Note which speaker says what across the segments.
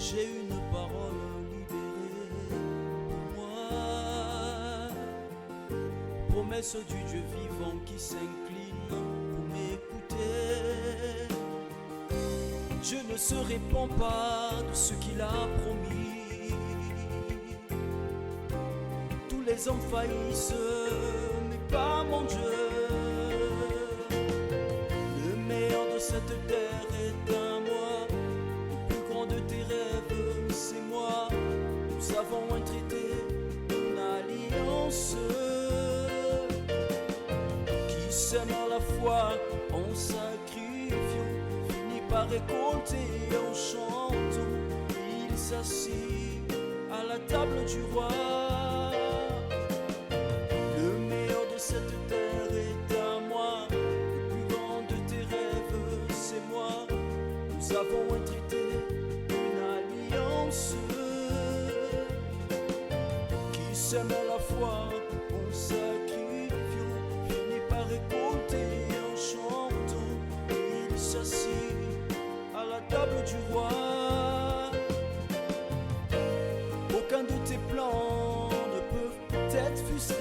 Speaker 1: J'ai une parole libérée pour moi, promesse du Dieu vivant qui s'incline pour m'écouter. Dieu ne se répand pas de ce qu'il a promis. Tous les hommes faillissent, mais pas mon Dieu. Le meilleur de cette terre est à moi. Le plus grand de tes rêves, c'est moi. Nous avons un traité, une alliance qui sème à la fois en sacrifiant, finit par récolter en chantant. Il s'assit à la table du roi. Le meilleur de cette terre est à moi. Le plus grand de tes rêves, c'est moi. Nous avons un traité, une alliance qui sème à la fois en sacrifiant, finit par récolter en chantant. Il s'assit à la table du roi. Aucun de tes plans ne peut être frustré,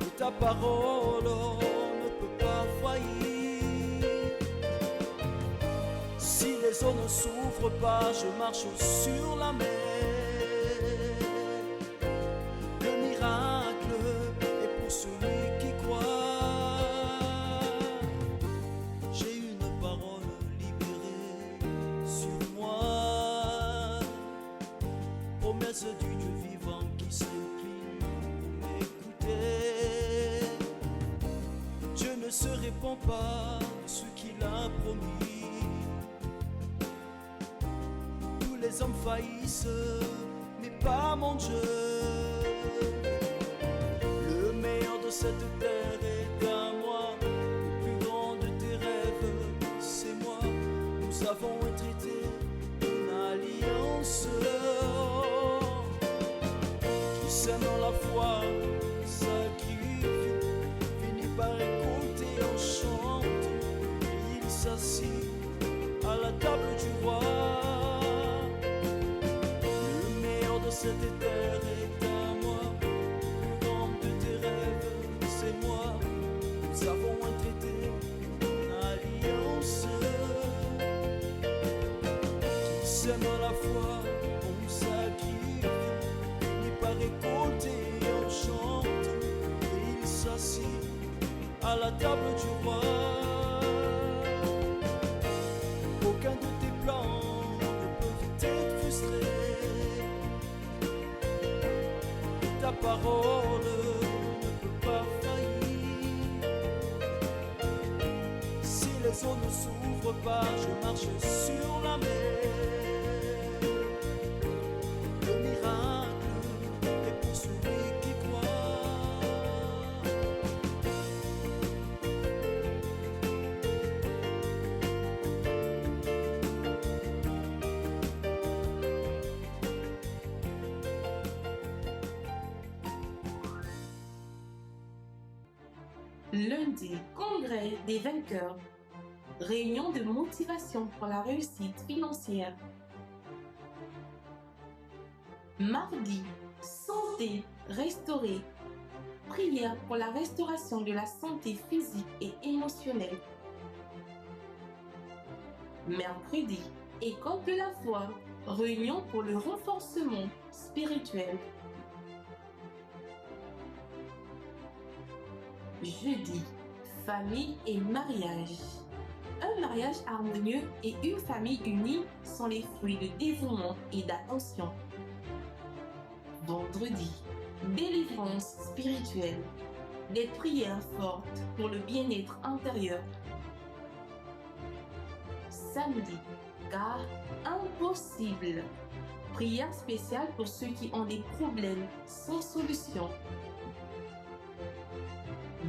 Speaker 1: et ta parole ne peut pas faillir. Si les eaux ne s'ouvrent pas, je marche sur la mer. Le miracle est pour celui qui croit. J'ai une parole libérée sur moi, promesse du Dieu vivant qui s'incline pour m'écouter. Dieu ne se répand pas de ce qu'il a promis. Tous les hommes faillissent, mais pas mon Dieu. Le meilleur de cette terre est à moi. Le plus grand de tes rêves, c'est moi. Nous avons un traité, une alliance qui sème à la fois, sacrifiant, finit par récolter en chantant. Il s'assit à la table du roi. Le meilleur de cette terre est à moi. Le plus grand de tes rêves, c'est moi. Nous avons un traité, une alliance qui sème à la fois en sacrifiant, finit par récolter en chantant. Et il s'assit à la table du roi. Aucun de tes plans ne peut être frustré. Ta parole ne peut pas faillir. Si les eaux ne s'ouvrent pas, je marche sur la mer. Le miracle est pour celui qui croit.
Speaker 2: Lundi, congrès des vainqueurs. Réunion de motivation pour la réussite financière. Mardi, santé restaurée. Prière pour la restauration de la santé physique et émotionnelle. Mercredi, école de la foi. Réunion pour le renforcement spirituel. Jeudi, famille et mariage. Un mariage harmonieux et une famille unie sont les fruits de dévouement et d'attention. Vendredi, délivrance spirituelle. Des prières fortes pour le bien-être intérieur. Samedi, car impossible. Prière spéciale pour ceux qui ont des problèmes sans solution.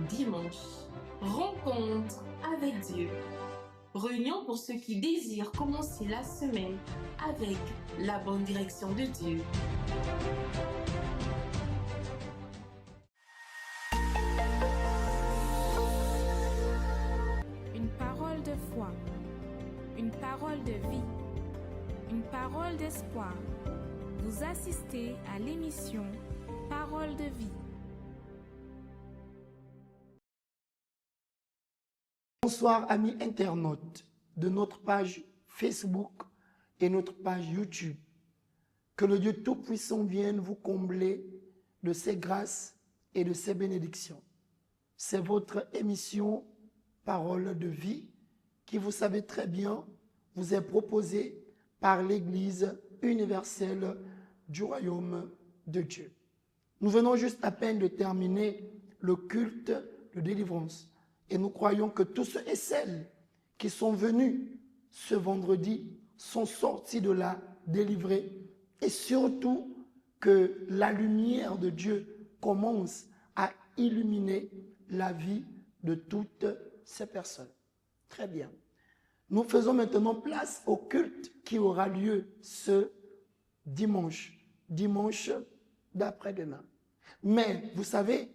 Speaker 2: Dimanche, rencontre avec Dieu. Réunion pour ceux qui désirent commencer la semaine avec la bonne direction de Dieu.
Speaker 3: Une parole de foi, une parole parole de vie, une parole d'espoir. Vous assistez à l'émission Parole de vie.
Speaker 4: Bonsoir amis internautes de notre page Facebook et notre page YouTube. Que le Dieu Tout-Puissant vienne vous combler de ses grâces et de ses bénédictions. C'est votre émission Parole de vie qui, vous savez très bien, vous est proposée par l'Église universelle du Royaume de Dieu. Nous venons juste à peine de terminer le culte de délivrance et nous croyons que tous ceux et celles qui sont venus ce vendredi sont sortis de là délivrés et surtout que la lumière de Dieu commence à illuminer la vie de toutes ces personnes. Très bien. Nous faisons maintenant place au culte qui aura lieu ce dimanche d'après-demain. Mais vous savez,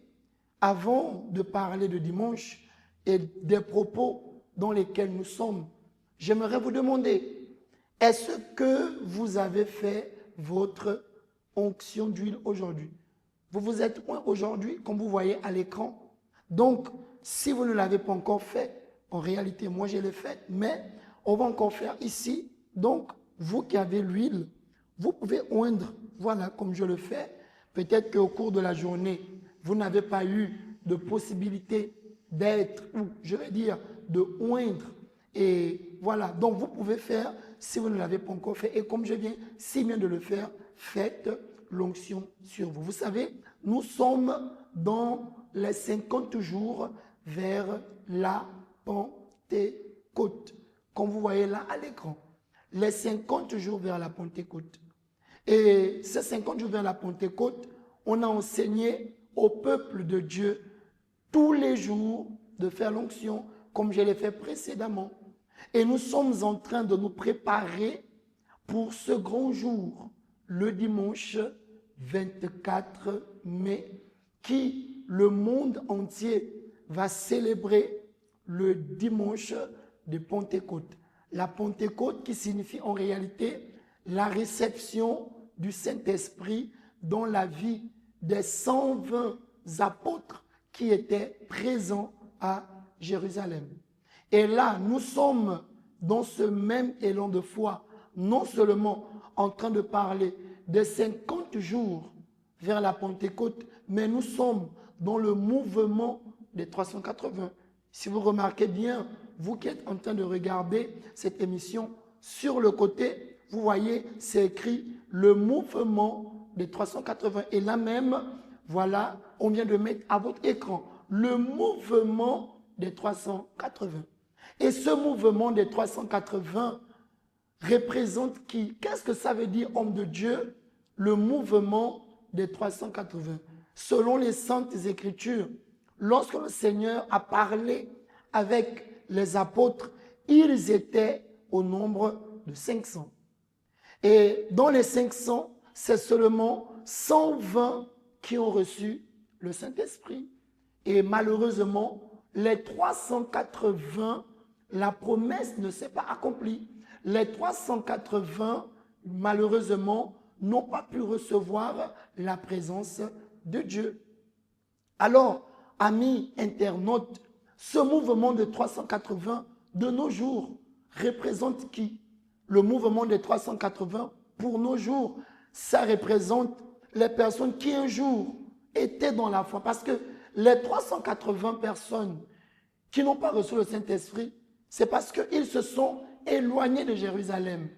Speaker 4: avant de parler de dimanche et des propos dans lesquels nous sommes, j'aimerais vous demander, est-ce que vous avez fait votre onction d'huile aujourd'hui? Vous vous êtes oint aujourd'hui, comme vous voyez à l'écran. Donc, si vous ne l'avez pas encore fait, en réalité, moi je l'ai fait, mais on va encore faire ici. Donc, vous qui avez l'huile, vous pouvez oindre, voilà, comme je le fais. Peut-être qu'au cours de la journée, vous n'avez pas eu de possibilité d'être, ou je vais dire, de oindre. Et voilà, donc vous pouvez faire, si vous ne l'avez pas encore fait, et comme je viens si bien de le faire, faites l'onction sur vous. Vous savez, nous sommes dans les 50 jours vers la Pentecôte, comme vous voyez là à l'écran. Les 50 jours vers la Pentecôte. Et ces 50 jours vers la Pentecôte, on a enseigné au peuple de Dieu tous les jours de faire l'onction, comme je l'ai fait précédemment. Et nous sommes en train de nous préparer pour ce grand jour, le dimanche 24 mai, qui le monde entier va célébrer le dimanche de Pentecôte. La Pentecôte qui signifie en réalité la réception du Saint-Esprit dans la vie des 120 apôtres qui étaient présents à Jérusalem. Et là, nous sommes dans ce même élan de foi, non seulement en train de parler des 50 jours vers la Pentecôte, mais nous sommes dans le mouvement des 380. Si vous remarquez bien, vous qui êtes en train de regarder cette émission, sur le côté, vous voyez, c'est écrit le mouvement des 380. Et là même, voilà, on vient de mettre à votre écran le mouvement des 380. Et ce mouvement des 380 représente qui? Qu'est-ce que ça veut dire, homme de Dieu? Le mouvement des 380. Selon les Saintes Écritures, lorsque le Seigneur a parlé avec les apôtres, ils étaient au nombre de 500. Et dans les 500, c'est seulement 120 qui ont reçu le Saint-Esprit. Et malheureusement, les 380, la promesse ne s'est pas accomplie. Les 380, malheureusement, n'ont pas pu recevoir la présence de Dieu. Alors, amis internautes, ce mouvement de 380 de nos jours représente qui? Le mouvement des 380 pour nos jours, ça représente les personnes qui un jour étaient dans la foi. Parce que les 380 personnes qui n'ont pas reçu le Saint-Esprit, c'est parce qu'ils se sont éloignés de Jérusalem.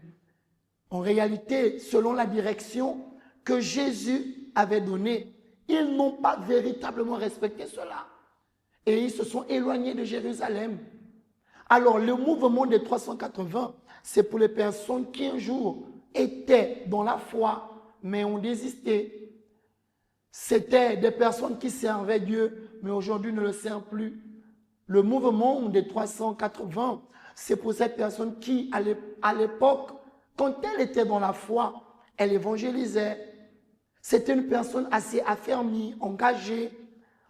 Speaker 4: En réalité, selon la direction que Jésus avait donnée, ils n'ont pas véritablement respecté cela. Et ils se sont éloignés de Jérusalem. Alors, le mouvement des 380, c'est pour les personnes qui un jour étaient dans la foi, mais ont désisté. C'était des personnes qui servaient Dieu, mais aujourd'hui ne le servent plus. Le mouvement des 380, c'est pour cette personne qui, à l'époque, quand elle était dans la foi, elle évangélisait. C'était une personne assez affermie, engagée.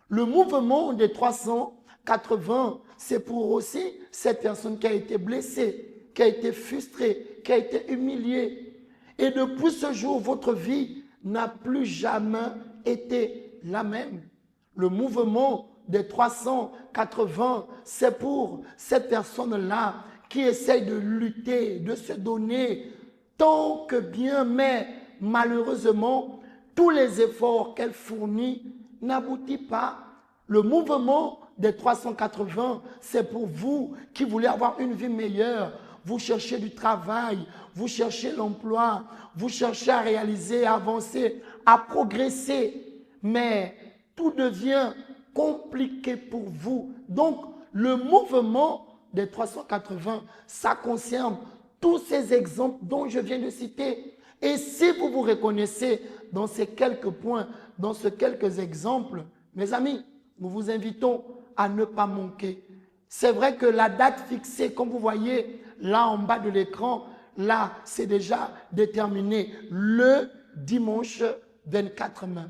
Speaker 4: Le mouvement des 380, c'est pour aussi cette personne qui a été blessée, qui a été frustré, qui a été humilié. Et depuis ce jour, votre vie n'a plus jamais été la même. Le mouvement des 380, c'est pour cette personne-là qui essaye de lutter, de se donner tant que bien, mais malheureusement, tous les efforts qu'elle fournit n'aboutissent pas. Le mouvement des 380, c'est pour vous qui voulez avoir une vie meilleure. Vous cherchez du travail, vous cherchez l'emploi, vous cherchez à réaliser, à avancer, à progresser. Mais tout devient compliqué pour vous. Donc, le mouvement des 380, ça concerne tous ces exemples dont je viens de citer. Et si vous vous reconnaissez dans ces quelques points, dans ces quelques exemples, mes amis, nous vous invitons à ne pas manquer. C'est vrai que la date fixée, comme vous voyez là en bas de l'écran, là, c'est déjà déterminé. Le dimanche 24 mai,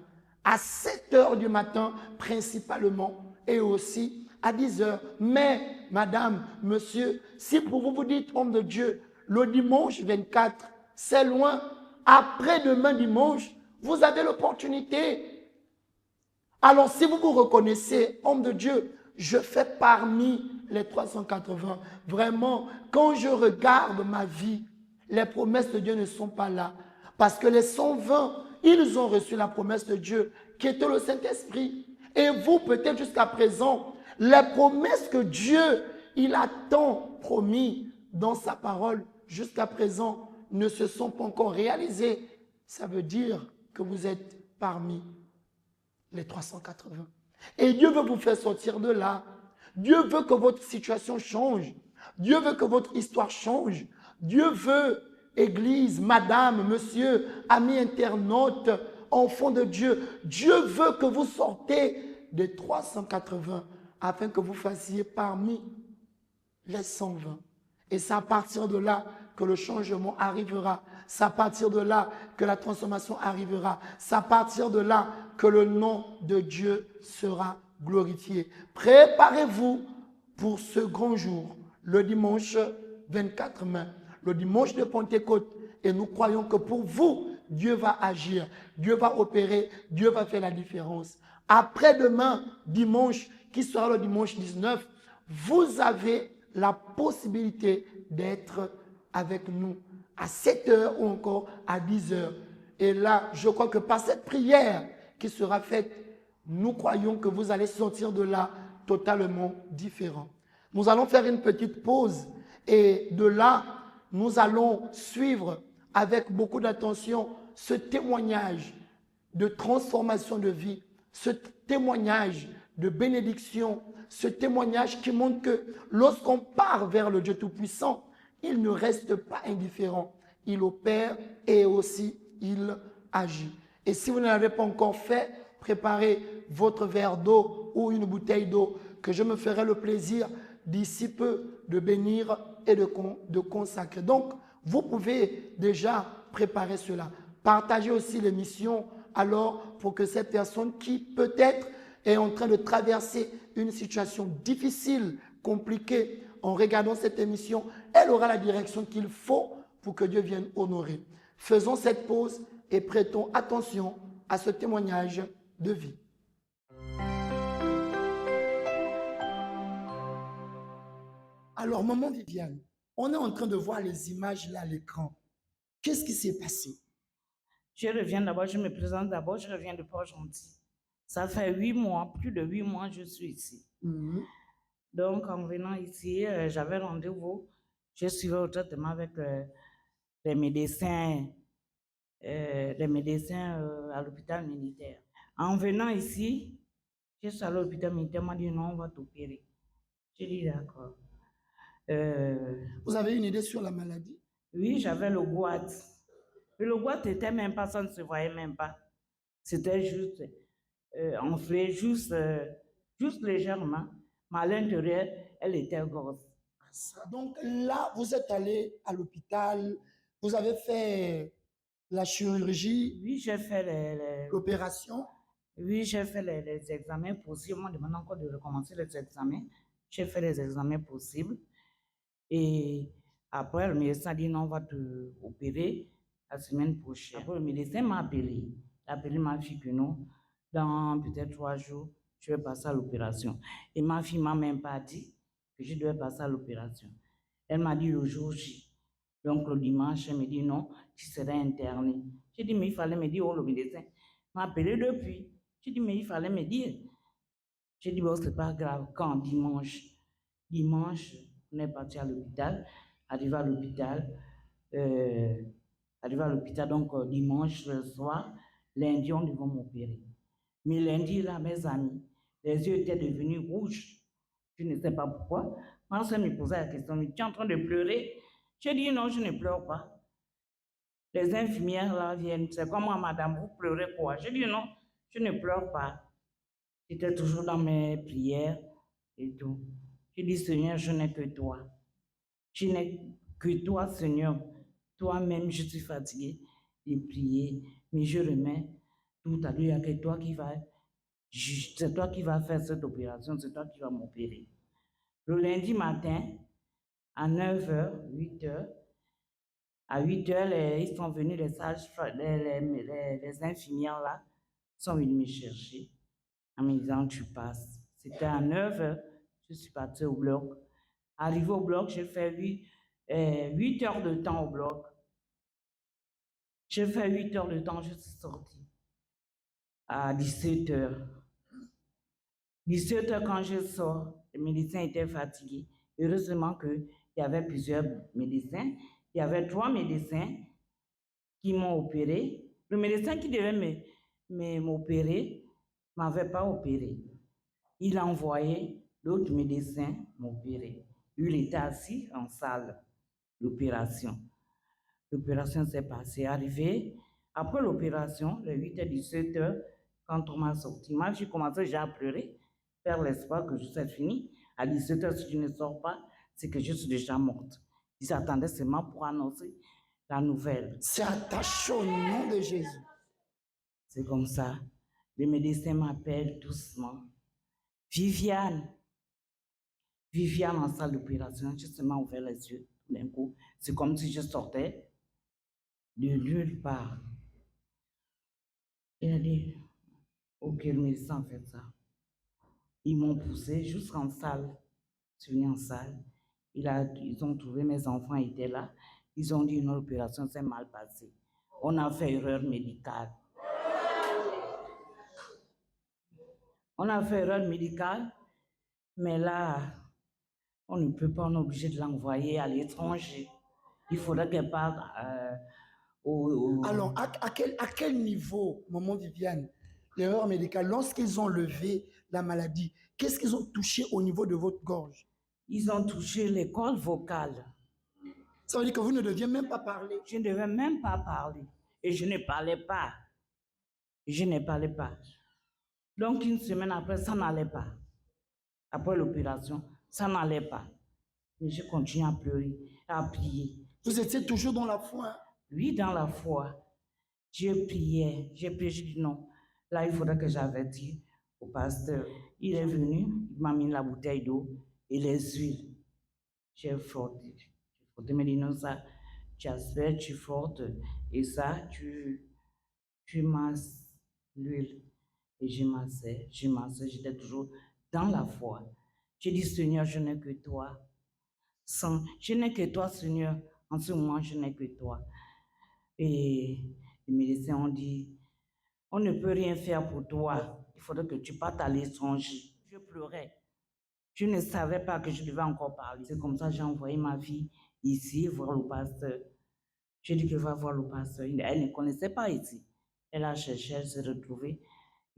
Speaker 4: à 7 heures du matin principalement, et aussi à 10 heures. Mais, madame, monsieur, si pour vous, vous dites, homme de Dieu, le dimanche 24, c'est loin, après-demain dimanche, vous avez l'opportunité. Alors, si vous vous reconnaissez, homme de Dieu, je fais parmi les 380. Vraiment, quand je regarde ma vie, les promesses de Dieu ne sont pas là. Parce que les 120, ils ont reçu la promesse de Dieu, qui était le Saint-Esprit. Et vous, peut-être jusqu'à présent, les promesses que Dieu, il a tant promis dans sa parole, jusqu'à présent, ne se sont pas encore réalisées. Ça veut dire que vous êtes parmi les 380. Et Dieu veut vous faire sortir de là. Dieu veut que votre situation change. Dieu veut que votre histoire change. Dieu veut, Église, madame, monsieur, amis internautes, enfants de Dieu, Dieu veut que vous sortez des 380 afin que vous fassiez parmi les 120. Et c'est à partir de là que le changement arrivera. C'est à partir de là que la transformation arrivera. C'est à partir de là que le nom de Dieu sera glorifié. Préparez-vous pour ce grand jour, le dimanche 24 mai, le dimanche de Pentecôte. Et nous croyons que pour vous, Dieu va agir, Dieu va opérer, Dieu va faire la différence. Après-demain, dimanche, qui sera le dimanche 19, vous avez la possibilité d'être avec nous à 7 heures ou encore à 10 heures. Et là, je crois que par cette prière qui sera faite, nous croyons que vous allez sortir de là totalement différent. Nous allons faire une petite pause et de là, nous allons suivre avec beaucoup d'attention ce témoignage de transformation de vie, ce témoignage de bénédiction, ce témoignage qui montre que lorsqu'on part vers le Dieu Tout-Puissant, il ne reste pas indifférent. Il opère et aussi il agit. Et si vous ne l'avez pas encore fait, préparez votre verre d'eau ou une bouteille d'eau que je me ferai le plaisir d'ici peu de bénir et de consacrer. Donc, vous pouvez déjà préparer cela. Partagez aussi l'émission alors pour que cette personne qui peut-être est en train de traverser une situation difficile, compliquée, en regardant cette émission, elle aura la direction qu'il faut pour que Dieu vienne honorer. Faisons cette pause et prêtons attention à ce témoignage de vie. Alors, maman Viviane, on est en train de voir les images là à l'écran. Qu'est-ce qui s'est passé?
Speaker 5: Je reviens d'abord, je me présente d'abord, je reviens de Port-Gentil. Ça fait 8 mois, plus de 8 mois, je suis ici. Donc, en venant ici, j'avais rendez-vous. Je suivais au traitement avec les médecins à l'hôpital militaire. En venant ici, je suis allé à l'hôpital militaire, on m'a dit non, on va t'opérer. J'ai dit d'accord.
Speaker 4: Vous avez une idée sur la maladie?
Speaker 5: Oui, j'avais le gout. Mais le gout n'était même pas, ça ne se voyait même pas. C'était juste enflé, juste légèrement. Mais à l'intérieur, elle était grosse.
Speaker 4: Donc là, vous êtes allé à l'hôpital, vous avez fait la chirurgie?
Speaker 5: Oui, j'ai fait
Speaker 4: l'opération?
Speaker 5: Oui, j'ai fait les examens possibles. On m'a demandé encore de recommencer les examens. J'ai fait les examens possibles. Et Après, le médecin a dit non, on va te opérer la semaine prochaine. Après, le médecin m'a appelé. Il a appelé ma fille que non, dans peut-être 3 jours, je vais passer à l'opération. Et ma fille m'a même pas dit que je devais passer à l'opération. Elle m'a dit le jour J. Donc, le dimanche, elle me dit non, tu serais internée. J'ai dit, mais il fallait me dire, oh, le médecin m'a appelé depuis. J'ai dit, mais il fallait me dire. J'ai dit, bon, c'est pas grave. Quand dimanche, on est parti à l'hôpital. Arrivé à l'hôpital, donc dimanche le soir, lundi, on devait m'opérer. Mais lundi, là, mes amis, les yeux étaient devenus rouges. Je ne sais pas pourquoi. Ma soeur me posait la question, mais tu es en train de pleurer? J'ai dit, non, je ne pleure pas. Les infirmières là viennent, c'est comme moi, madame, vous pleurez quoi? J'ai dit, non, je ne pleure pas. J'étais toujours dans mes prières et tout. J'ai dit, Seigneur, je n'ai que toi. Je n'ai que toi, Seigneur. Toi-même, je suis fatiguée de prier, mais je remets tout à lui. Il n'y a que toi qui vas, c'est toi qui vas faire cette opération, c'est toi qui vas m'opérer. Le lundi matin, à 9h, 8h, à 8h, ils sont venus, les sages, les infirmières là, sont venus me chercher en me disant, tu passes. C'était à 9h, je suis partie au bloc. Arrivé au bloc, j'ai fait 8 heures de temps au bloc. J'ai fait 8 heures de temps, je suis sortie à 17h. 17h, quand je sors, le médecin était fatigué. Heureusement qu'il y avait plusieurs médecins. Il y avait 3 médecins qui m'ont opéré. Le médecin qui devait m'opérer ne m'avait pas opéré. Il a envoyé l'autre médecin m'opérer. Lui, il était assis en salle d'opération. L'opération s'est passée. Arrivé, après l'opération, le 8h, 17h, quand on m'a sorti, moi, j'ai commencé déjà à pleurer, faire l'espoir que c'est fini. À 17h, si je ne sors pas, c'est que je suis déjà morte. Ils attendaient seulement pour annoncer la nouvelle.
Speaker 4: C'est attaché au nom de Jésus.
Speaker 5: C'est comme ça. Le médecin m'appelle doucement. Viviane en salle d'opération, j'ai seulement ouvert les yeux d'un coup. C'est comme si je sortais de nulle part. Il a dit, ok, le médecin fait ça. Ils m'ont poussé jusqu'en salle. Je suis venue en salle. Ils ont trouvé mes enfants étaient là. Ils ont dit, notre opération s'est mal passée. On a fait erreur médicale. Mais là, on ne peut pas, on est obligé de l'envoyer à l'étranger. Il faudrait qu'elle parte
Speaker 4: Alors, à quel niveau, maman Viviane, l'erreur médicale, lorsqu'ils ont levé la maladie, qu'est-ce qu'ils ont touché au niveau de votre gorge?
Speaker 5: Ils ont touché les cordes vocales.
Speaker 4: Ça veut dire que vous ne deviez même pas parler.
Speaker 5: Je ne devais même pas parler. Et je ne parlais pas. Donc, une semaine après, ça n'allait pas. Après l'opération, ça n'allait pas. Mais je continue à pleurer, à prier.
Speaker 4: Vous étiez toujours dans la foi?
Speaker 5: Oui, dans la foi. Je priais, j'ai dit non. Là, il faudrait que j'avertisse au pasteur. Il est venu, il m'a mis la bouteille d'eau et les huiles. J'ai frotté. Il m'a dit non, ça, tu aspires, tu frottes, et ça, tu masses l'huile. Et je massais, j'étais toujours dans la foi. J'ai dit, Seigneur, je n'ai que toi. Je n'ai que toi, Seigneur. En ce moment, je n'ai que toi. Et les médecins ont dit, on ne peut rien faire pour toi. Il faudrait que tu partes à l'étranger. Je pleurais. Je ne savais pas que je devais encore parler. C'est comme ça que j'ai envoyé ma fille ici voir le pasteur. J'ai dit qu'elle va voir le pasteur. Elle ne connaissait pas ici. Elle a cherché, elle s'est retrouvée.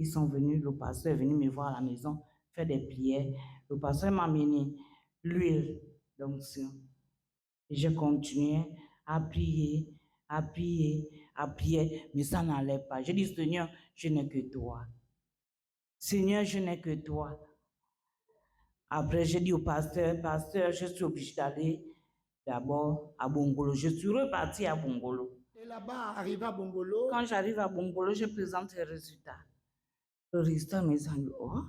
Speaker 5: Ils sont venus, le pasteur est venu me voir à la maison, faire des prières. Le pasteur m'a amené l'huile d'onction. Et j'ai continué à prier, mais ça n'allait pas. J'ai dit, Seigneur, je n'ai que toi. Seigneur, je n'ai que toi. Après, j'ai dit au pasteur, pasteur, je suis obligée d'aller d'abord à Bongolo. Je suis repartie à Bongolo.
Speaker 4: Et là-bas, arrivé à Bongolo.
Speaker 5: Quand j'arrive à Bongolo, je présente les résultats. Le résultat me dit, oh,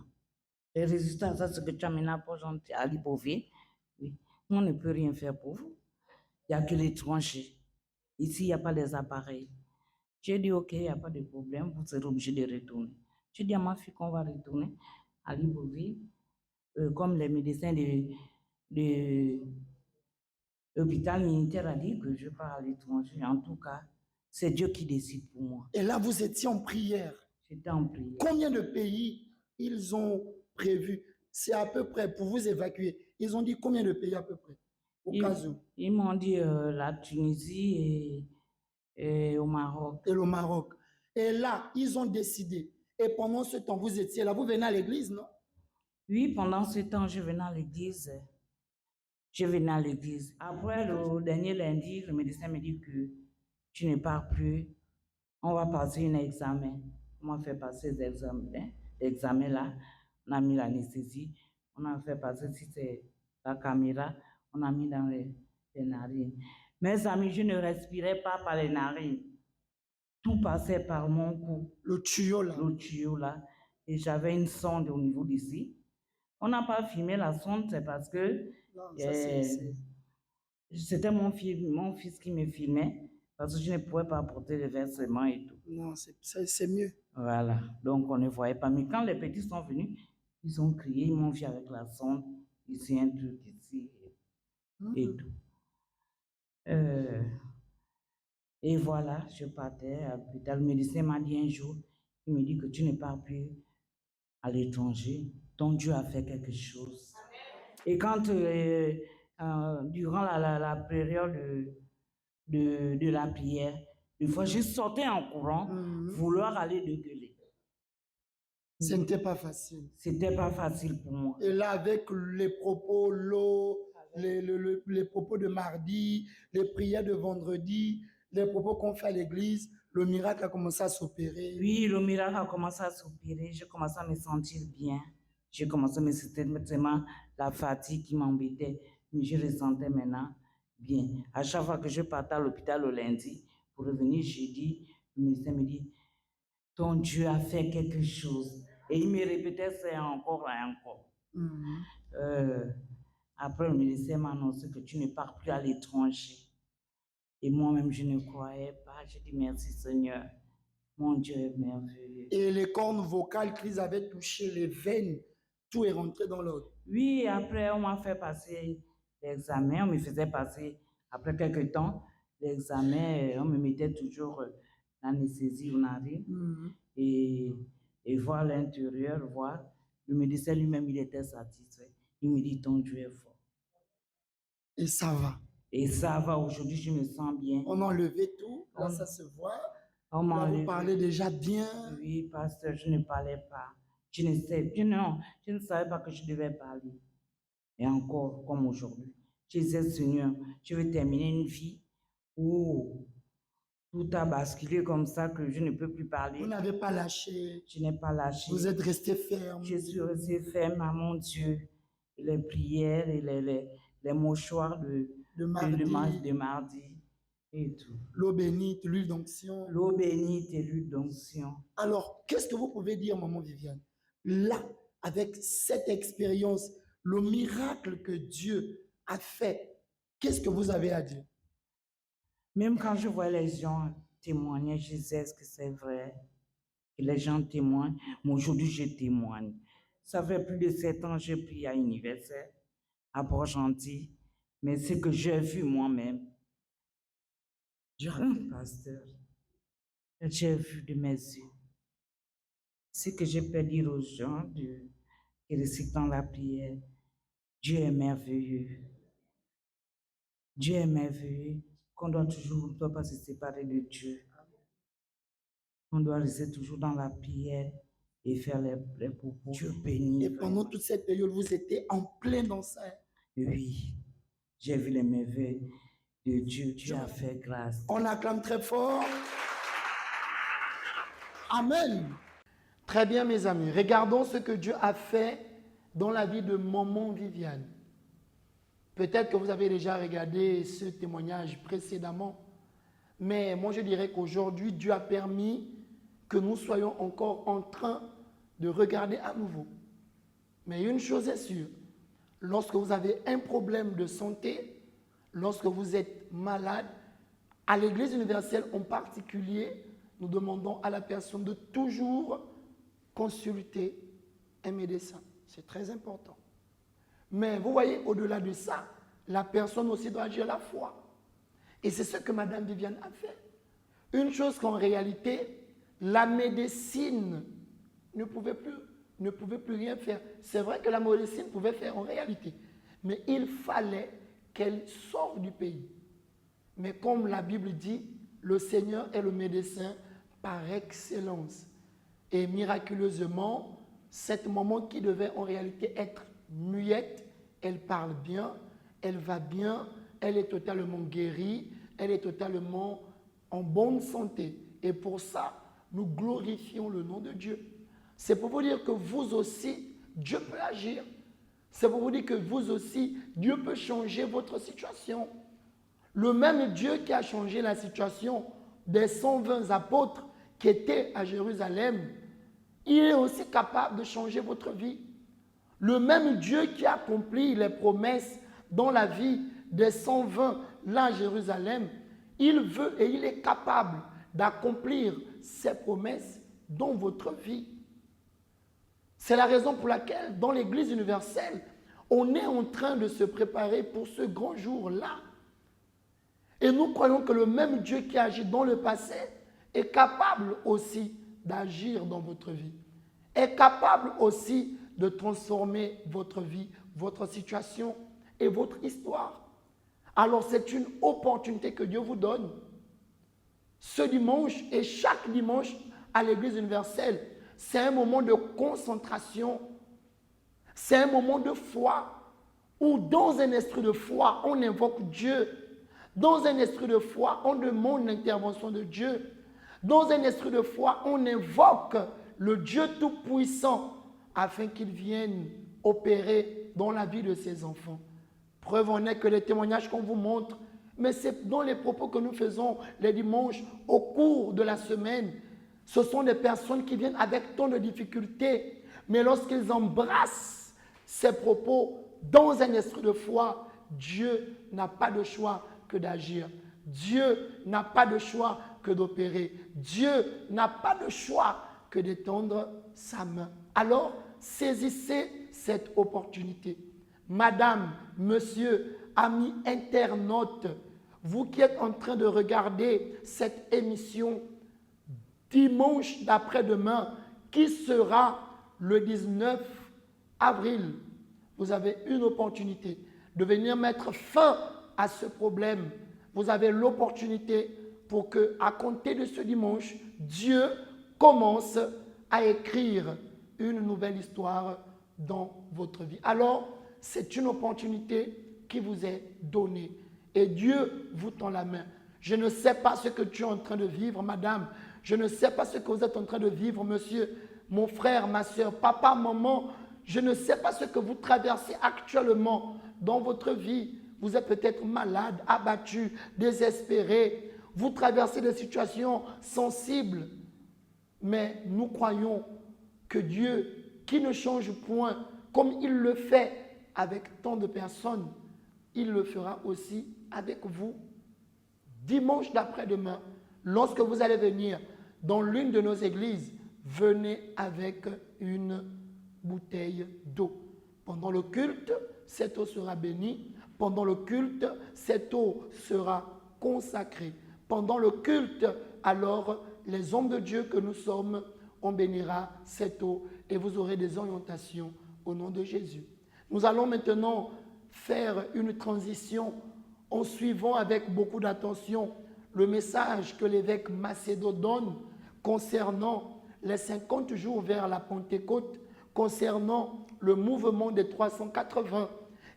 Speaker 5: les résultats, ça c'est que tu as mis à Libreville. Oui, on ne peut rien faire pour vous. Il n'y a que l'étranger. Ici, il n'y a pas les appareils. J'ai dit, OK, il n'y a pas de problème, vous serez obligé de retourner. J'ai dit à ma fille qu'on va retourner à Libreville. Comme les médecins de l'hôpital militaire a dit que je pars à l'étranger. En tout cas, c'est Dieu qui décide pour moi.
Speaker 4: Et là, vous étiez en prière.
Speaker 5: J'étais en prière.
Speaker 4: Combien de pays ils ont prévu? C'est à peu près pour vous évacuer. Ils ont dit combien de pays à peu près? Au cas où.
Speaker 5: Ils m'ont dit la Tunisie et au Maroc.
Speaker 4: Et le Maroc. Et là, ils ont décidé. Et pendant ce temps, vous étiez là. Vous venez à l'église, non?
Speaker 5: Oui, pendant ce temps, je venais à l'église. Je venais à l'église. Après le dernier lundi, le médecin me dit que tu ne pars plus. On va passer un examen. On m'a fait passer des examens. L'examen là, on a mis l'anesthésie. On a fait passer, si c'est la caméra, on a mis dans les narines. Mes amis, je ne respirais pas par les narines. Tout passait par mon cou.
Speaker 4: Le tuyau là.
Speaker 5: Le tuyau là. Et j'avais une sonde au niveau d'ici. On n'a pas filmé la sonde, c'est parce que c'était mon fils qui me filmait, parce que je ne pouvais pas porter le versement et tout.
Speaker 4: Non, c'est mieux.
Speaker 5: Voilà, donc on ne voyait pas. Mais quand les petits sont venus, ils ont crié, ils m'ont vu avec la sonde, ici un truc, ici, et tout. Et voilà, je partais à l'hôpital. Le médecin m'a dit un jour, il me dit que tu ne pars plus à l'étranger, ton Dieu a fait quelque chose. Et quand, durant la période de la prière, une fois, je sortais en courant, vouloir aller gueuler.
Speaker 4: Ce n'était pas facile.
Speaker 5: C'était pas facile pour moi.
Speaker 4: Et là, avec les propos, les propos de mardi, les prières de vendredi, les propos qu'on fait à l'église, le miracle a commencé à s'opérer.
Speaker 5: Oui, le miracle a commencé à s'opérer. J'ai commencé à me sentir bien. J'ai commencé à me sentir vraiment la fatigue qui m'embêtait. Mais je ressentais maintenant bien. À chaque fois que je partais à l'hôpital le lundi, pour revenir jeudi, le médecin me dit, ton Dieu a fait quelque chose. Et il me répétait ça encore et encore. Après, le médecin m'a annoncé que tu ne pars plus à l'étranger. Et moi-même, je ne croyais pas. J'ai dit merci Seigneur. Mon Dieu est merveilleux.
Speaker 4: Et les cornes vocales qu'ils avaient touchées, les veines, tout est rentré dans l'ordre.
Speaker 5: Oui, après, on m'a fait passer l'examen. On me faisait passer, après quelques temps, l'examen. On me mettait toujours l'anesthésie aux narines. Et voir l'intérieur, voir. Le médecin lui-même, il était satisfait. Il me dit, ton Dieu est fort.
Speaker 4: Et ça va.
Speaker 5: Et ça va, aujourd'hui, je me sens bien.
Speaker 4: On a enlevé tout, là, ça se voit.
Speaker 5: On m'a
Speaker 4: enlevé. Vous parlez déjà bien.
Speaker 5: Oui, pasteur, je ne parlais pas. Je ne savais pas que je devais parler. Et encore, comme aujourd'hui. Je disais, Seigneur, je vais terminer une vie où tout a basculé comme ça que je ne peux plus parler.
Speaker 4: Vous n'avez pas lâché.
Speaker 5: Je n'ai pas lâché.
Speaker 4: Vous êtes resté ferme.
Speaker 5: Je suis resté ferme à mon Dieu. Les prières et les mouchoirs de mardi et tout.
Speaker 4: L'eau bénite, l'huile d'onction.
Speaker 5: L'eau bénite et l'huile d'onction.
Speaker 4: Alors, qu'est-ce que vous pouvez dire, maman Viviane? Là, avec cette expérience, le miracle que Dieu a fait, qu'est-ce que vous avez à dire?
Speaker 5: Même quand je vois les gens témoigner, je disais, est-ce que c'est vrai? Que les gens témoignent. Moi, aujourd'hui, je témoigne. Ça fait plus de 7 ans que je prie à Universel, à Port-Gentil. Mais ce que j'ai vu moi-même, pasteur, j'ai vu de mes yeux. Ce que je peux dire aux gens qui récitent dans la prière, Dieu est merveilleux. Dieu est merveilleux. On ne doit pas se séparer de Dieu. On doit rester toujours dans la prière et faire les propos. Dieu bénit.
Speaker 4: Et pendant toute cette période, vous étiez en plein dans ça.
Speaker 5: Oui, j'ai vu les merveilles de Dieu. Dieu a fait grâce.
Speaker 4: On acclame très fort. Amen. Très bien, mes amis. Regardons ce que Dieu a fait dans la vie de maman Viviane. Peut-être que vous avez déjà regardé ce témoignage précédemment, mais moi je dirais qu'aujourd'hui, Dieu a permis que nous soyons encore en train de regarder à nouveau. Mais une chose est sûre, lorsque vous avez un problème de santé, lorsque vous êtes malade, à l'Église universelle en particulier, nous demandons à la personne de toujours consulter un médecin. C'est très important. Mais vous voyez, au-delà de ça, la personne aussi doit agir la foi. Et c'est ce que Madame Viviane a fait. Une chose qu'en réalité, la médecine ne pouvait plus rien faire. C'est vrai que la médecine pouvait faire en réalité, mais il fallait qu'elle sorte du pays. Mais comme la Bible dit, le Seigneur est le médecin par excellence. Et miraculeusement, cette maman qui devait en réalité être muette, elle parle bien, elle va bien, elle est totalement guérie, elle est totalement en bonne santé. Et pour ça, nous glorifions le nom de Dieu. C'est pour vous dire que vous aussi, Dieu peut agir. C'est pour vous dire que vous aussi, Dieu peut changer votre situation. Le même Dieu qui a changé la situation des 120 apôtres qui étaient à Jérusalem, il est aussi capable de changer votre vie. Le même Dieu qui a accompli les promesses dans la vie des 120 là à Jérusalem, il veut et il est capable d'accomplir ses promesses dans votre vie. C'est la raison pour laquelle dans l'Église universelle, on est en train de se préparer pour ce grand jour-là. Et nous croyons que le même Dieu qui a agi dans le passé est capable aussi d'agir dans votre vie, est capable aussi de transformer votre vie, votre situation et votre histoire. Alors c'est une opportunité que Dieu vous donne. Ce dimanche et chaque dimanche à l'Église universelle, c'est un moment de concentration, c'est un moment de foi, où dans un esprit de foi, on invoque Dieu. Dans un esprit de foi, on demande l'intervention de Dieu. Dans un esprit de foi, on invoque le Dieu Tout-Puissant afin qu'il vienne opérer dans la vie de ses enfants. Preuve en est que les témoignages qu'on vous montre, mais c'est dans les propos que nous faisons les dimanches au cours de la semaine. Ce sont des personnes qui viennent avec tant de difficultés, mais lorsqu'ils embrassent ces propos dans un esprit de foi, Dieu n'a pas de choix que d'agir. Dieu n'a pas de choix que d'opérer. Dieu n'a pas de choix que d'étendre sa main. Alors, saisissez cette opportunité. Madame, monsieur, amis internautes, vous qui êtes en train de regarder cette émission dimanche d'après-demain, qui sera le 19 avril, vous avez une opportunité de venir mettre fin à ce problème. Vous avez l'opportunité pour que, à compter de ce dimanche, Dieu commence à écrire une nouvelle histoire dans votre vie. Alors, c'est une opportunité qui vous est donnée et Dieu vous tend la main. Je ne sais pas ce que tu es en train de vivre, madame. Je ne sais pas ce que vous êtes en train de vivre, monsieur, mon frère, ma soeur, papa, maman. Je ne sais pas ce que vous traversez actuellement dans votre vie. Vous êtes peut-être malade, abattu, désespéré. Vous traversez des situations sensibles. Mais nous croyons que Dieu, qui ne change point, comme il le fait avec tant de personnes, il le fera aussi avec vous. Dimanche d'après-demain, lorsque vous allez venir dans l'une de nos églises, venez avec une bouteille d'eau. Pendant le culte, cette eau sera bénie. Pendant le culte, cette eau sera consacrée. Pendant le culte, alors, les hommes de Dieu que nous sommes, on bénira cette eau et vous aurez des orientations au nom de Jésus. Nous allons maintenant faire une transition en suivant avec beaucoup d'attention le message que l'évêque Macedo donne concernant les 50 jours vers la Pentecôte, concernant le mouvement des 380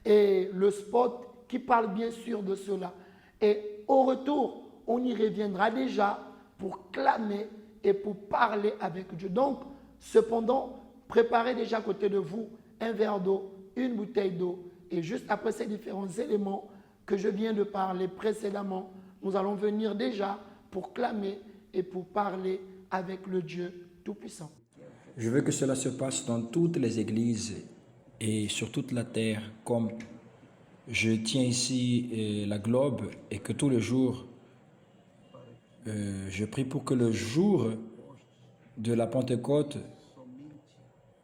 Speaker 4: et le spot qui parle bien sûr de cela. Et au retour, on y reviendra déjà pour clamer et pour parler avec Dieu. Donc, cependant, préparez déjà à côté de vous un verre d'eau, une bouteille d'eau. Et juste après ces différents éléments que je viens de parler précédemment, nous allons venir déjà pour clamer et pour parler avec le Dieu Tout-Puissant.
Speaker 6: Je veux que cela se passe dans toutes les églises et sur toute la terre comme je tiens ici la globe et que tous les jours, je prie pour que le jour de la Pentecôte,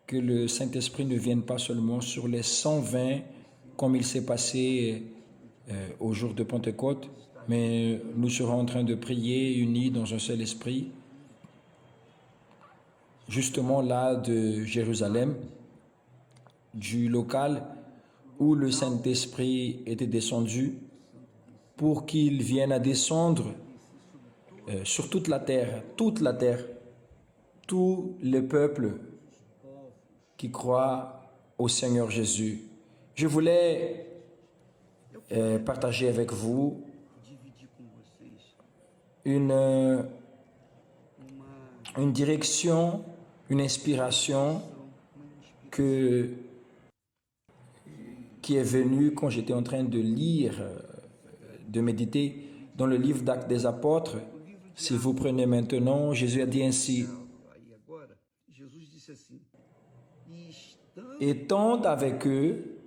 Speaker 6: que le Saint-Esprit ne vienne pas seulement sur les 120 comme il s'est passé au jour de Pentecôte, mais nous serons en train de prier unis dans un seul esprit, justement là de Jérusalem, du local où le Saint-Esprit était descendu, pour qu'il vienne à descendre sur toute la terre, tous les peuples qui croient au Seigneur Jésus. Je voulais partager avec vous une direction, une inspiration qui est venue quand j'étais en train de lire, de méditer dans le livre d'Actes des Apôtres. Si vous prenez maintenant, Jésus a dit ainsi: étant avec eux,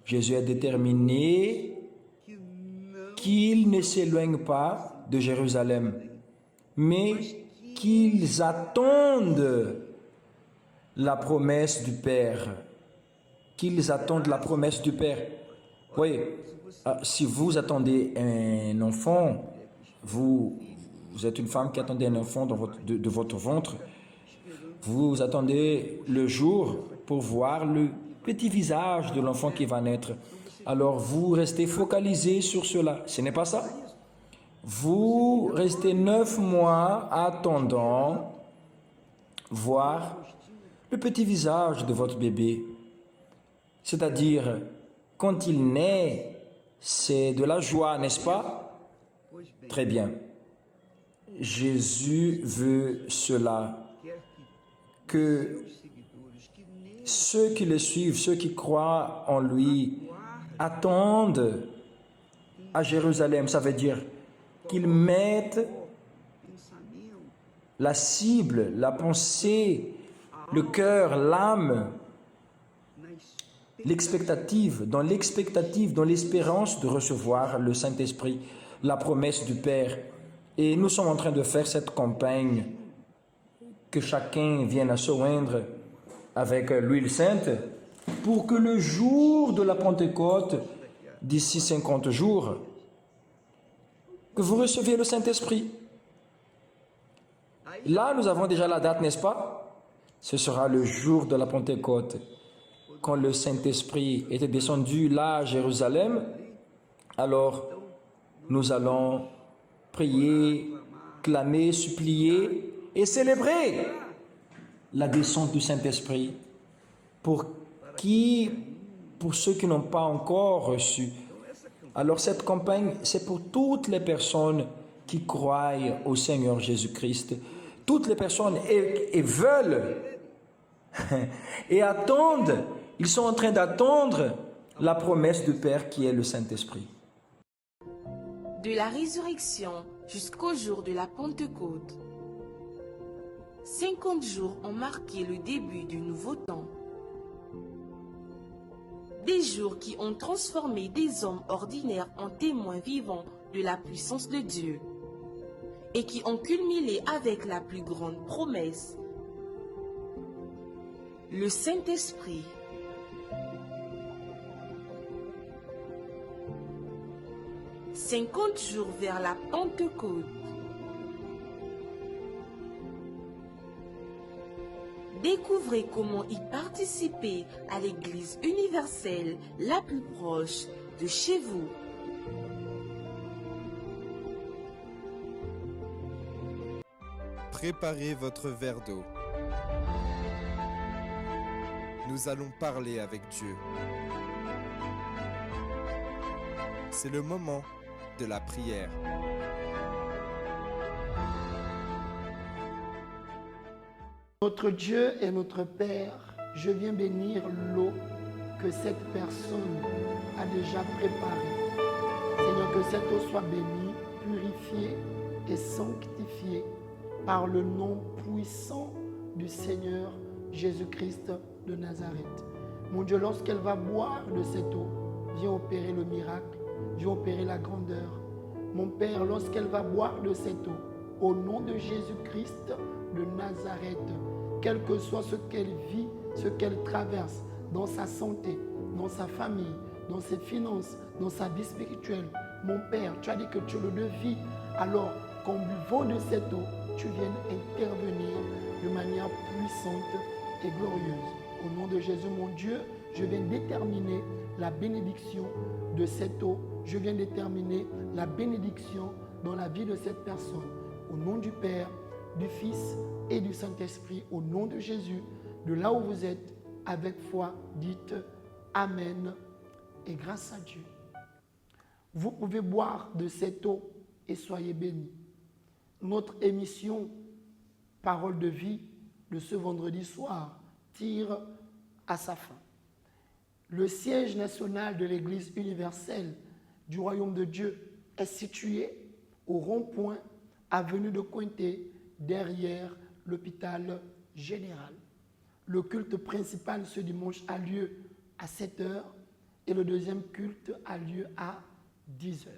Speaker 6: Jésus a déterminé qu'ils ne s'éloignent pas de Jérusalem, mais qu'ils attendent la promesse du Père. Qu'ils attendent la promesse du Père. Oui, si vous attendez un enfant, vous êtes une femme qui attendait un enfant de votre ventre, vous attendez le jour pour voir le petit visage de l'enfant qui va naître. Alors vous restez focalisé sur cela. Ce n'est pas ça. Vous restez 9 mois attendant voir le petit visage de votre bébé. C'est-à-dire, quand il naît, c'est de la joie, n'est-ce pas? Très bien. Jésus veut cela, que ceux qui le suivent, ceux qui croient en lui, attendent à Jérusalem. Ça veut dire qu'ils mettent la cible, la pensée, le cœur, l'âme, dans l'espérance de recevoir le Saint-Esprit, la promesse du Père. Et nous sommes en train de faire cette campagne, que chacun vienne à se joindre avec l'huile sainte, pour que le jour de la Pentecôte, d'ici 50 jours, que vous receviez le Saint-Esprit. Là, nous avons déjà la date, n'est-ce pas? Ce sera le jour de la Pentecôte. Quand le Saint-Esprit était descendu là à Jérusalem, alors nous allons prier, clamer, supplier et célébrer la descente du Saint-Esprit pour ceux qui n'ont pas encore reçu. Alors cette campagne, c'est pour toutes les personnes qui croient au Seigneur Jésus-Christ, toutes les personnes et veulent et attendent. Ils sont en train d'attendre la promesse du Père qui est le Saint-Esprit.
Speaker 2: De la résurrection jusqu'au jour de la Pentecôte, 50 jours ont marqué le début du nouveau temps. Des jours qui ont transformé des hommes ordinaires en témoins vivants de la puissance de Dieu et qui ont culminé avec la plus grande promesse, le Saint-Esprit. « 50 jours vers la Pentecôte. Découvrez comment y participer à l'Église universelle la plus proche de chez vous.
Speaker 7: Préparez votre verre d'eau. Nous allons parler avec Dieu. C'est le moment de la prière.
Speaker 4: Notre Dieu et notre Père, je viens bénir l'eau que cette personne a déjà préparée. Seigneur, que cette eau soit bénie, purifiée et sanctifiée par le nom puissant du Seigneur Jésus-Christ de Nazareth. Mon Dieu, lorsqu'elle va boire de cette eau, viens opérer le miracle, viens opérer la grandeur. Mon Père, lorsqu'elle va boire de cette eau, au nom de Jésus-Christ de Nazareth, quel que soit ce qu'elle vit, ce qu'elle traverse, dans sa santé, dans sa famille, dans ses finances, dans sa vie spirituelle, mon Père, tu as dit que tu le devis. Alors qu'en buvant de cette eau, tu viennes intervenir de manière puissante et glorieuse. Au nom de Jésus, mon Dieu, je viens déterminer la bénédiction de cette eau. Je viens déterminer la bénédiction dans la vie de cette personne. Au nom du Père, du Fils et du Saint-Esprit, au nom de Jésus, de là où vous êtes, avec foi, dites Amen et grâce à Dieu. Vous pouvez boire de cette eau et soyez bénis. Notre émission Parole de vie de ce vendredi soir tire à sa fin. Le siège national de l'Église universelle du Royaume de Dieu est situé au rond-point avenue de Cointet, derrière l'hôpital général. Le culte principal ce dimanche a lieu à 7 h et le deuxième culte a lieu à 10 h.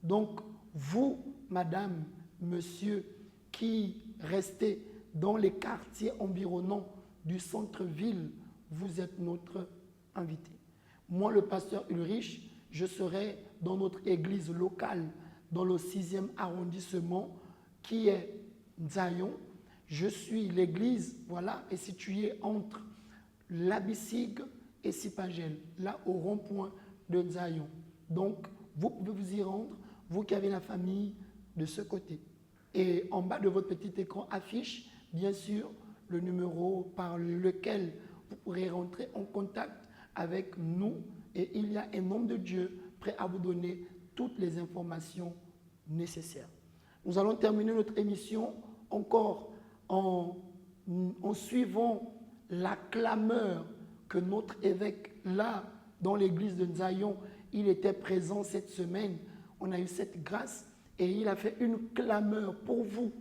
Speaker 4: Donc, vous, madame, monsieur, qui restez dans les quartiers environnants du centre-ville, vous êtes notre invité. Moi, le pasteur Ulrich, je serai dans notre église locale, dans le 6e arrondissement, qui est Nzayon. Je suis l'église, voilà, est située entre Labissig et Sipagel, là au rond-point de Nzayon. Donc, vous pouvez vous y rendre, vous qui avez la famille de ce côté. Et en bas de votre petit écran affiche, bien sûr, le numéro par lequel vous pourrez rentrer en contact avec nous. Et il y a un homme de Dieu prêt à vous donner toutes les informations nécessaires. Nous allons terminer notre émission encore en suivant la clameur que notre évêque, là, dans l'église de Nzayon, il était présent cette semaine. On a eu cette grâce et il a fait une clameur pour vous,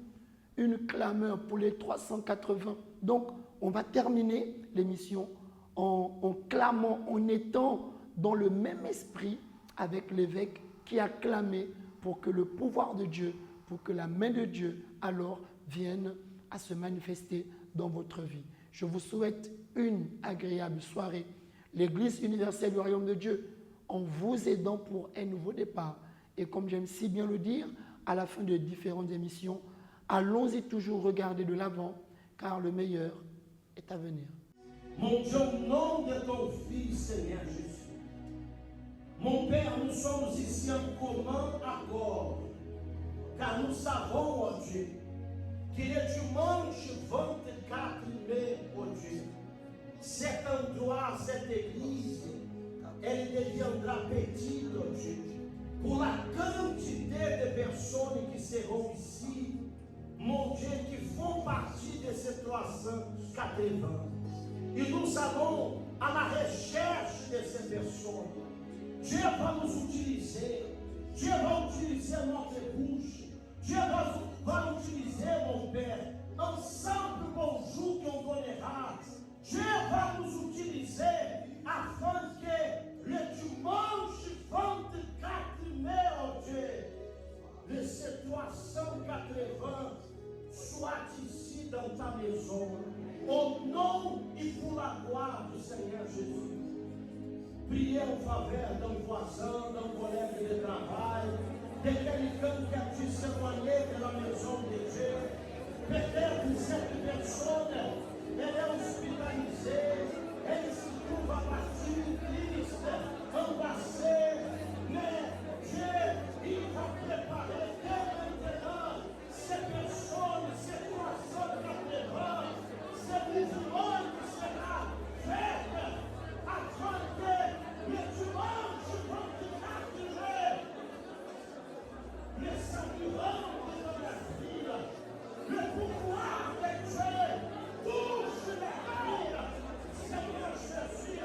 Speaker 4: une clameur pour les 380. Donc, on va terminer l'émission en clamant, en étant dans le même esprit avec l'évêque qui a clamé pour que le pouvoir de Dieu, pour que la main de Dieu, alors, vienne à se manifester dans votre vie. Je vous souhaite une agréable soirée. L'Église universelle du Royaume de Dieu, en vous aidant pour un nouveau départ. Et comme j'aime si bien le dire, à la fin de différentes émissions, allons-y toujours regarder de l'avant, car le meilleur est à venir.
Speaker 1: Mon Dieu, au nom de ton Fils, Seigneur Jésus. Mon Père, nous sommes ici en commun accord, car nous savons, oh Dieu, qu'il est dimanche 24 mai, oh Dieu. Cet endroit, cette église, elle deviendra petite, oh Dieu, pour la quantité de personnes qui seront ici, mon Dieu, qui font partie de ces 380. Et nous allons à la recherche de ces personnes. Dieu va nous utiliser. Dieu va utiliser notre bouche. Dieu va utiliser mon Père. Ensemble, bonjour qu'on donnera. Dieu va nous utiliser afin que le dimanche 24 mai, oh Dieu, de ces 380 soit ici dans ta maison. Au nom et pour la gloire du Seigneur Jésus. Priez en faveur d'un voisin, d'un collègue de travail, de quelqu'un qui a pu s'éloigner de la maison de Dieu. Peut-être cette personne, elle est hospitalisée, elle se trouve à partir triste, embassée, mais Dieu, il va préparer dès maintenant ces personnes, ces 380, ce mouvement qui sera fait afin que le dimanche 24 mai, le saluant de la ville, le pouvoir de Dieu touche les cœurs. Seigneur Jésus,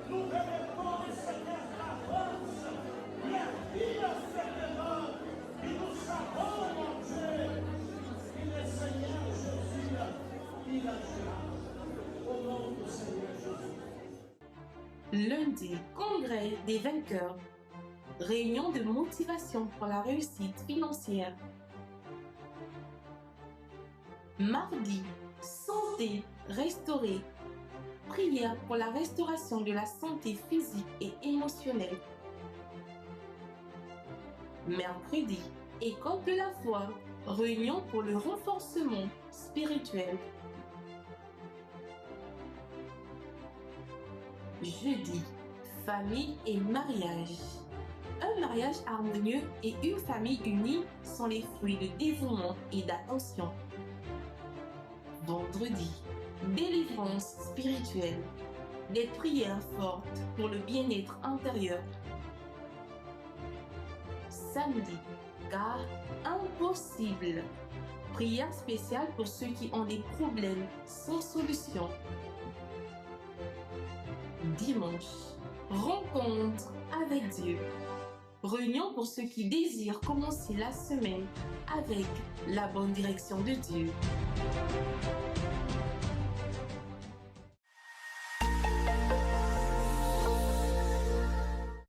Speaker 1: nous remettons le Seigneur d'avance, la vie à certainement, et nous savons, mon Dieu, que le Seigneur Jésus, il agira au nom du Seigneur Jésus.
Speaker 2: Lundi, congrès congrès des vainqueurs. Réunion de motivation pour la réussite financière. Mardi, santé restaurée. Prière pour la restauration de la santé physique et émotionnelle. Mercredi, école de la foi. Réunion pour le renforcement spirituel. Jeudi, famille et mariage. Un mariage harmonieux et une famille unie sont les fruits de dévouement et d'attention. Vendredi, délivrance spirituelle. Des prières fortes pour le bien-être intérieur. Samedi, car impossible. Prière spéciale pour ceux qui ont des problèmes sans solution. Dimanche, rencontre avec Dieu. Réunion pour ceux qui désirent commencer la semaine avec la bonne direction de Dieu.